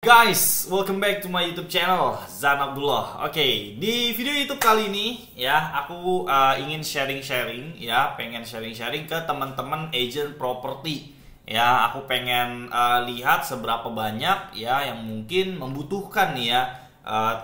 Guys, welcome back to my YouTube channel Zan Abdullah. Oke, di video YouTube kali ini ya, aku ingin sharing-sharing ya, pengen sharing-sharing ke teman-teman agent property. Ya, aku pengen lihat seberapa banyak ya yang mungkin membutuhkan nih ya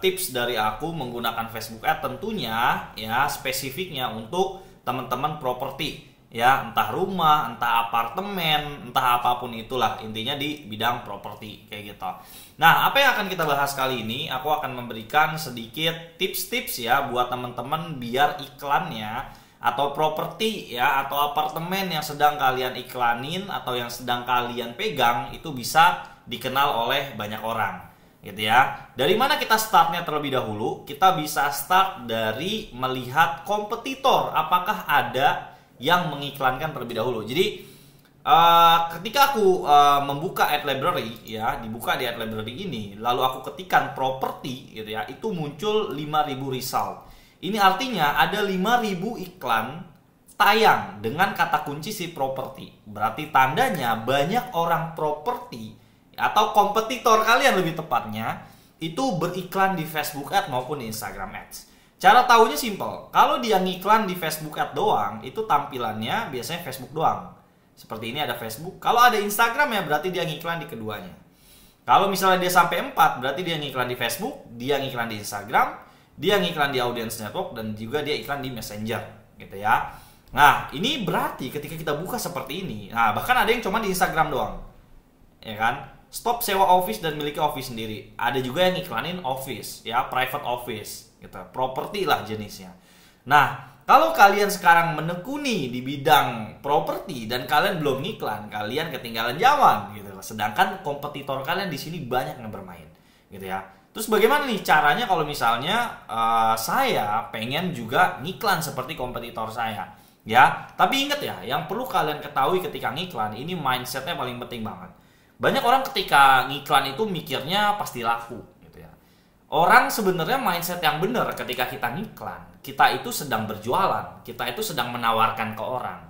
tips dari aku menggunakan Facebook Ads, tentunya ya spesifiknya untuk teman-teman properti. Ya, entah rumah, entah apartemen, entah apapun itulah, intinya di bidang properti kayak gitu. Nah, apa yang akan kita bahas kali ini, aku akan memberikan sedikit tips-tips ya buat teman-teman biar iklannya atau properti ya atau apartemen yang sedang kalian iklanin atau yang sedang kalian pegang itu bisa dikenal oleh banyak orang gitu ya. Dari mana kita startnya terlebih dahulu? Kita bisa start dari melihat kompetitor, apakah ada yang mengiklankan terlebih dahulu. Jadi ketika aku membuka ad library ya, dibuka di ad library ini, lalu aku ketikkan properti gitu ya, itu muncul 5.000 result. Ini artinya ada 5.000 iklan tayang dengan kata kunci si properti. Berarti tandanya banyak orang properti atau kompetitor kalian lebih tepatnya itu beriklan di Facebook Ads maupun di Instagram Ads. Cara tahunya simple. Kalau dia ngiklan di Facebook Ads doang, itu tampilannya biasanya Facebook doang. Seperti ini ada Facebook. Kalau ada Instagram ya berarti dia ngiklan di keduanya. Kalau misalnya dia sampai 4, berarti dia ngiklan di Facebook, dia ngiklan di Instagram, dia ngiklan di Audience Network, dan juga dia iklan di Messenger gitu ya. Nah, ini berarti ketika kita buka seperti ini, nah bahkan ada yang cuma di Instagram doang. Ya kan? Stop sewa office dan miliki office sendiri. Ada juga yang iklanin office ya, private office gitu, properti lah jenisnya. Nah, kalau kalian sekarang menekuni di bidang properti dan kalian belum ngiklan, kalian ketinggalan zaman gitu. Sedangkan kompetitor kalian di sini banyak yang bermain, gitu ya. Terus bagaimana nih caranya kalau misalnya saya pengen juga ngiklan seperti kompetitor saya, ya? Tapi ingat ya, yang perlu kalian ketahui ketika ngiklan ini mindsetnya paling penting banget. Banyak orang ketika ngiklan itu mikirnya pasti laku. Orang sebenarnya mindset yang benar ketika kita ngiklan, kita itu sedang berjualan, kita itu sedang menawarkan ke orang.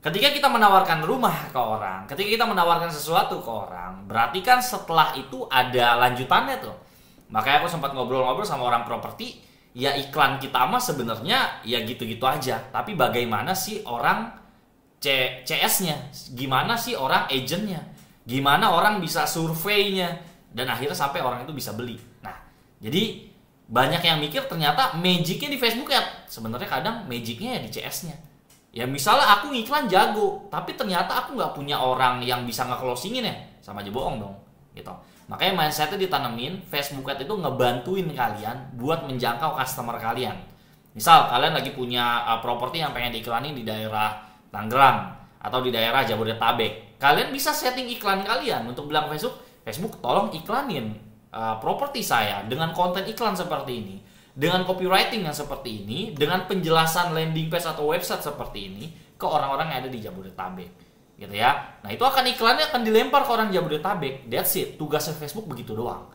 Ketika kita menawarkan rumah ke orang, ketika kita menawarkan sesuatu ke orang, berarti kan setelah itu ada lanjutannya tuh. Makanya aku sempat ngobrol-ngobrol sama orang properti, ya iklan kita mah sebenarnya ya gitu-gitu aja. Tapi bagaimana sih orang CS-nya, gimana sih orang agentnya, gimana orang bisa surveinya, dan akhirnya sampai orang itu bisa beli. Nah, jadi banyak yang mikir ternyata magicnya di Facebook Ads. Sebenarnya kadang magicnya ya di CS-nya. Ya misalnya aku ngiklan jago, tapi ternyata aku nggak punya orang yang bisa nge-closingin ya, sama aja bohong dong. Gitu. Makanya mindsetnya ditanemin, Facebook Ads itu ngebantuin kalian buat menjangkau customer kalian. Misal kalian lagi punya properti yang pengen diiklanin di daerah Tangerang atau di daerah Jabodetabek. Kalian bisa setting iklan kalian untuk bilang ke Facebook tolong iklanin properti saya dengan konten iklan seperti ini, dengan copywriting yang seperti ini, dengan penjelasan landing page atau website seperti ini ke orang-orang yang ada di Jabodetabek, gitu ya. Nah, itu iklannya akan dilempar ke orang Jabodetabek. That's it. Tugasnya Facebook begitu doang.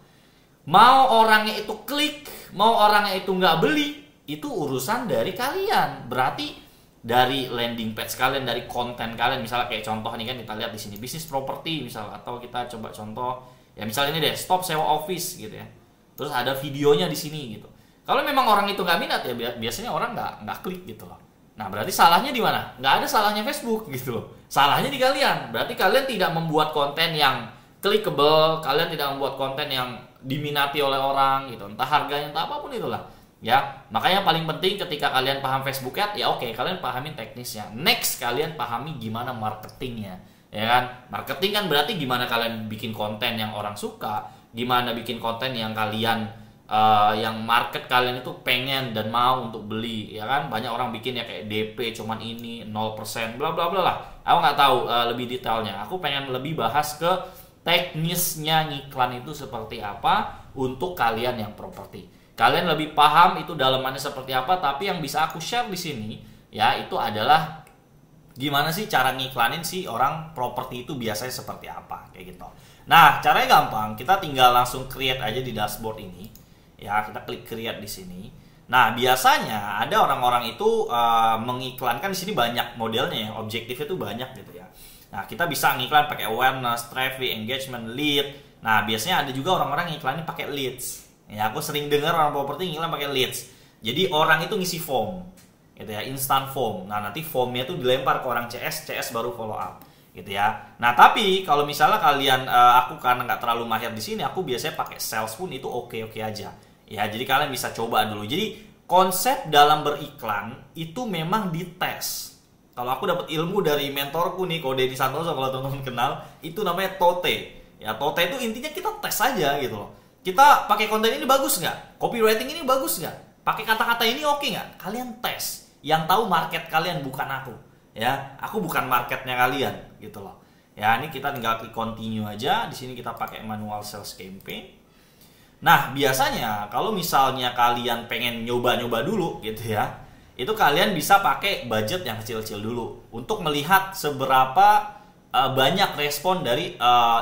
Mau orangnya itu klik, mau orangnya itu nggak beli, itu urusan dari kalian. Berarti dari landing page kalian, dari konten kalian, misalnya kayak contoh nih kan kita lihat di sini bisnis properti misalnya, atau kita coba contoh ya misalnya ini deh, stop sewa office gitu ya. Terus ada videonya di sini gitu. Kalau memang orang itu nggak minat ya biasanya orang nggak klik gitu loh. Nah, berarti salahnya di mana? Nggak ada salahnya Facebook gitu loh. Salahnya di kalian. Berarti kalian tidak membuat konten yang clickable, kalian tidak membuat konten yang diminati oleh orang gitu. Entah harganya, entah apapun itulah. Ya, makanya paling penting ketika kalian paham Facebook Ads, ya oke, kalian pahamin teknisnya. Next, kalian pahami gimana marketingnya. Ya kan, marketing kan berarti gimana kalian bikin konten yang orang suka, gimana bikin konten yang kalian yang market kalian itu pengen dan mau untuk beli, ya kan. Banyak orang bikin ya kayak DP cuman ini 0% bla bla bla lah. Aku nggak tahu lebih detailnya. Aku pengen lebih bahas ke teknisnya ngiklan itu seperti apa untuk kalian yang properti. Kalian lebih paham itu dalamannya seperti apa, tapi yang bisa aku share di sini ya itu adalah gimana sih cara ngiklanin si orang properti itu biasanya seperti apa kayak gitu. Nah, caranya gampang, kita tinggal langsung create aja di dashboard ini. Ya, kita klik create di sini. Nah, biasanya ada orang-orang itu mengiklankan di sini banyak modelnya ya, objektifnya tuh banyak gitu ya. Nah, kita bisa ngiklan pakai awareness, traffic, engagement, lead, Nah, biasanya ada juga orang-orang yang iklanin pakai leads. Ya, aku sering dengar orang properti iklan pakai leads. Jadi orang itu ngisi form, gitu ya, instant form. Nah, nanti formnya itu dilempar ke orang CS, CS baru follow up, gitu ya. Nah, tapi kalau misalnya kalian, aku karena nggak terlalu mahir di sini, aku biasanya pakai sales pun itu oke-oke aja. Ya, jadi kalian bisa coba dulu. Jadi konsep dalam beriklan itu memang dites. Kalau aku dapat ilmu dari mentorku nih, Ko Denny Santoso, kalau teman-teman kenal, itu namanya TOTE. Ya, TOTE itu intinya kita tes aja gitu loh. Kita pakai konten ini bagus nggak? Copywriting ini bagus nggak? Pakai kata-kata ini oke nggak? Kalian tes. Yang tahu market kalian bukan aku. Ya, aku bukan marketnya kalian gitu loh. Ya, ini kita tinggal klik continue aja. Di sini kita pakai manual sales campaign. Nah, biasanya kalau misalnya kalian pengen nyoba-nyoba dulu gitu ya, itu kalian bisa pakai budget yang kecil-kecil dulu untuk melihat seberapa banyak respon dari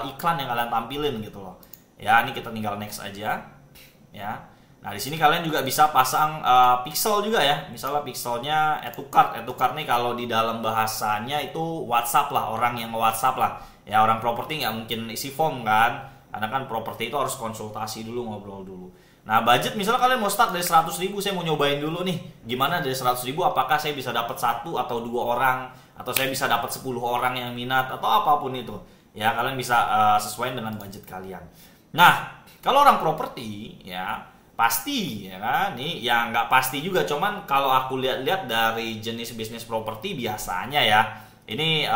iklan yang kalian tampilin gitu loh. Ya, ini kita tinggal next aja. Ya. Nah, di sini kalian juga bisa pasang pixel juga ya. Misalnya pixelnya add to cart. Add to cart nih kalau di dalam bahasanya itu WhatsApp lah, orang yang WhatsApp lah. Ya, orang properti nggak mungkin isi form kan. Karena kan properti itu harus konsultasi dulu, ngobrol dulu. Nah, budget misalnya kalian mau start dari 100.000, saya mau nyobain dulu nih. Gimana dari 100.000 apakah saya bisa dapat 1 atau 2 orang, atau saya bisa dapat 10 orang yang minat, atau apapun itu. Ya, kalian bisa sesuaikan dengan budget kalian. Nah, kalau orang properti ya pasti ya kan, nih yang nggak pasti juga, cuman kalau aku lihat-lihat dari jenis bisnis properti biasanya ya, ini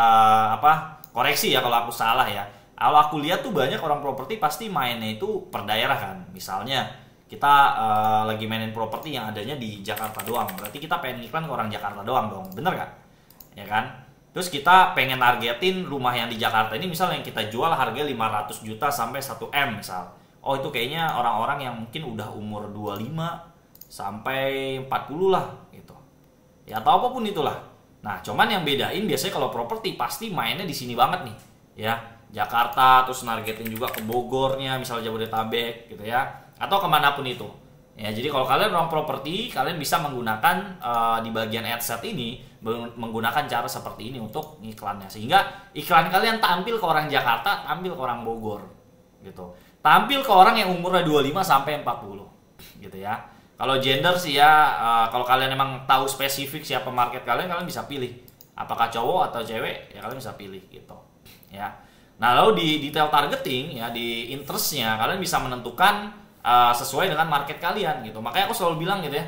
koreksi ya kalau aku salah ya. Kalau aku lihat tuh banyak orang properti pasti mainnya itu per daerah kan. Misalnya kita lagi mainin properti yang adanya di Jakarta doang, berarti kita pengen iklan ke orang Jakarta doang dong, bener gak? Ya kan? Terus kita pengen targetin rumah yang di Jakarta ini, misalnya yang kita jual harga 500 juta sampai 1 M misal. Oh, itu kayaknya orang-orang yang mungkin udah umur 25 sampai 40 lah gitu. Ya, atau apapun itulah. Nah, cuman yang bedain biasanya kalau properti pasti mainnya di sini banget nih. Ya, Jakarta, terus nargetin juga ke Bogornya, misalnya Jabodetabek gitu ya. Atau kemanapun itu. Ya, jadi kalau kalian orang properti, kalian bisa menggunakan di bagian ad set ini, menggunakan cara seperti ini untuk iklannya, sehingga iklan kalian tampil ke orang Jakarta, tampil ke orang Bogor gitu, tampil ke orang yang umurnya 25 sampai 40 gitu ya. Kalau gender sih ya, kalau kalian emang tahu spesifik siapa market kalian, kalian bisa pilih apakah cowok atau cewek, ya kalian bisa pilih gitu ya. Nah, lalu di detail targeting ya, di interestnya kalian bisa menentukan sesuai dengan market kalian gitu. Makanya aku selalu bilang gitu ya,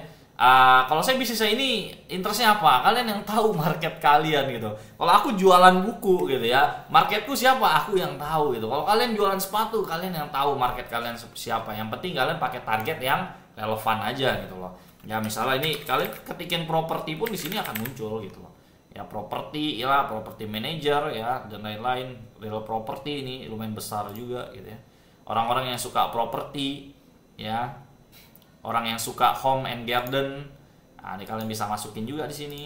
kalau saya bisnis saya ini interestnya apa, kalian yang tahu market kalian gitu. Kalau aku jualan buku gitu ya, marketku siapa, aku yang tahu gitu. Kalau kalian jualan sepatu, kalian yang tahu market kalian siapa. Yang penting kalian pakai target yang relevan aja gitu loh. Ya, misalnya ini kalian ketikin properti pun di sini akan muncul gitu loh. Ya, properti ya, property manager ya, dan lain-lain. Real property ini lumayan besar juga gitu ya. Orang-orang yang suka properti ya, orang yang suka home and garden, nah ini kalian bisa masukin juga di sini.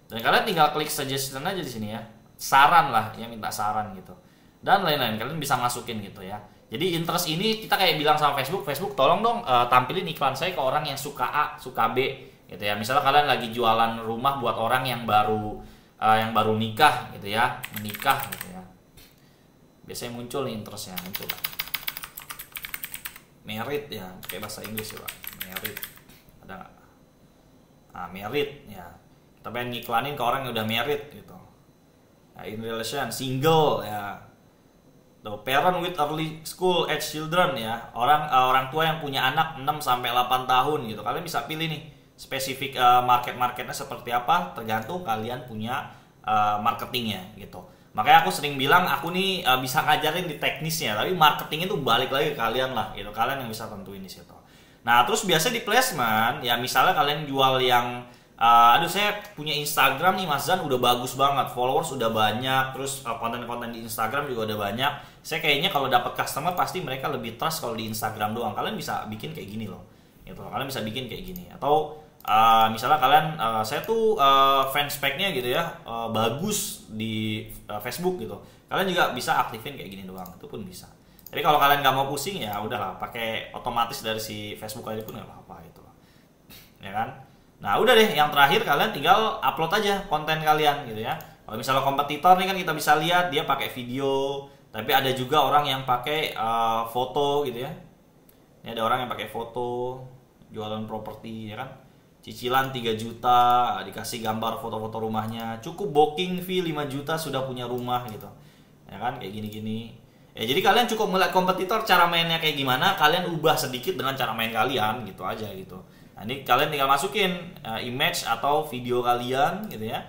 Dan kalian tinggal klik suggestion aja di sini ya, saran lah ya, minta saran gitu, dan lain-lain kalian bisa masukin gitu ya. Jadi interest ini kita kayak bilang sama Facebook tolong dong tampilin iklan saya ke orang yang suka A, suka B gitu ya. Misalnya kalian lagi jualan rumah buat orang yang baru nikah gitu ya, menikah gitu ya. Biasanya muncul nih interestnya, muncul lah. Merit ya, kayak bahasa Inggris ya Pak. Merit, ada nggak? Nah, merit ya, kita pengen ngiklanin ke orang yang udah merit gitu. Nah, in relation, single ya, the parent with early school age children ya, orang tua yang punya anak 6 sampai 8 tahun gitu. Kalian bisa pilih nih spesifik marketnya seperti apa, tergantung kalian punya marketingnya gitu. Makanya aku sering bilang aku nih bisa ngajarin di teknisnya, tapi marketing itu balik lagi ke kalian lah gitu. Kalian yang bisa tentuin di situ. Nah, terus biasa di placement ya, misalnya kalian jual yang saya punya Instagram nih Mas Zan, udah bagus banget, followers udah banyak, terus konten-konten di Instagram juga udah banyak. Saya kayaknya kalau dapat customer pasti mereka lebih trust kalau di Instagram doang. Kalian bisa bikin kayak gini loh. Gitu. Kalian bisa bikin kayak gini. Atau misalnya kalian saya tuh fanspage-nya gitu ya, bagus di Facebook gitu. Kalian juga bisa aktifin kayak gini doang, itu pun bisa. Jadi kalau kalian nggak mau pusing ya udahlah, pakai otomatis dari si Facebook aja pun nggak apa-apa gitu, ya kan. Nah, udah deh, yang terakhir kalian tinggal upload aja konten kalian gitu ya. Kalau misalnya kompetitor nih kan kita bisa lihat dia pakai video, Tapi ada juga orang yang pakai foto gitu ya. Ini ada orang yang pakai foto jualan properti ya kan. Cicilan 3 juta, dikasih gambar foto-foto rumahnya. Cukup booking fee 5 juta sudah punya rumah gitu. Ya kan kayak gini-gini. Ya jadi kalian cukup melihat kompetitor cara mainnya kayak gimana, kalian ubah sedikit dengan cara main kalian gitu aja gitu. Nah, ini kalian tinggal masukin image atau video kalian gitu ya.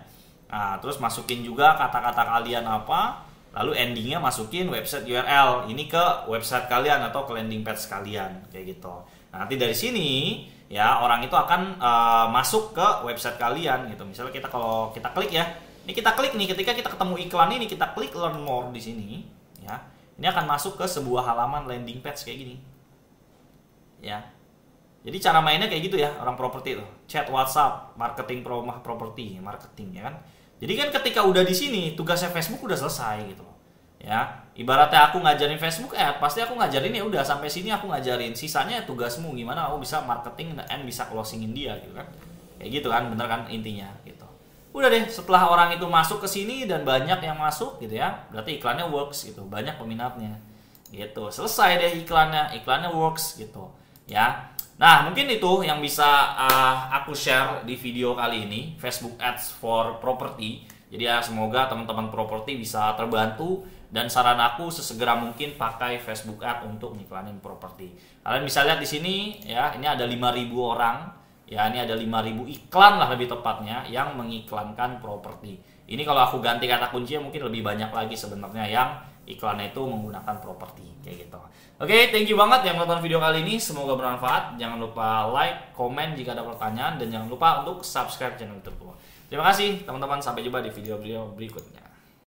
Nah, terus masukin juga kata-kata kalian apa, lalu endingnya masukin website URL. Ini ke website kalian atau ke landing page kalian kayak gitu. Nah, nanti dari sini ya orang itu akan masuk ke website kalian gitu. Misalnya kalau kita klik ya, ini kita klik nih ketika kita ketemu iklan ini kita klik learn more di sini ya. Ini akan masuk ke sebuah halaman landing page kayak gini. Ya. Jadi cara mainnya kayak gitu ya, orang properti itu. Chat WhatsApp, marketing properti, marketing ya kan. Jadi kan ketika udah di sini, tugasnya Facebook udah selesai gitu. Ya. Ibaratnya aku ngajarin Facebook pasti aku ngajarin ya udah sampai sini aku ngajarin. Sisanya tugasmu gimana aku bisa marketing dan bisa closingin dia gitu kan. Kayak gitu kan, bener kan intinya gitu. Udah deh, setelah orang itu masuk ke sini dan banyak yang masuk gitu ya, berarti iklannya works gitu, banyak peminatnya gitu. Selesai deh iklannya works gitu ya. Nah, mungkin itu yang bisa aku share di video kali ini, Facebook Ads for Property. Jadi ya semoga teman-teman properti bisa terbantu dan saran aku sesegera mungkin pakai Facebook Ads untuk iklanin properti. Kalian bisa lihat di sini ya, ini ada 5.000 orang. Ya, ini ada 5.000 iklan lah lebih tepatnya yang mengiklankan properti. Ini kalau aku ganti kata kuncinya mungkin lebih banyak lagi sebenarnya yang iklannya itu menggunakan properti kayak gitu. Oke, thank you banget yang nonton video kali ini. Semoga bermanfaat. Jangan lupa like, komen jika ada pertanyaan dan jangan lupa untuk subscribe channel YouTube. Terima kasih teman-teman, sampai jumpa di video-video berikutnya.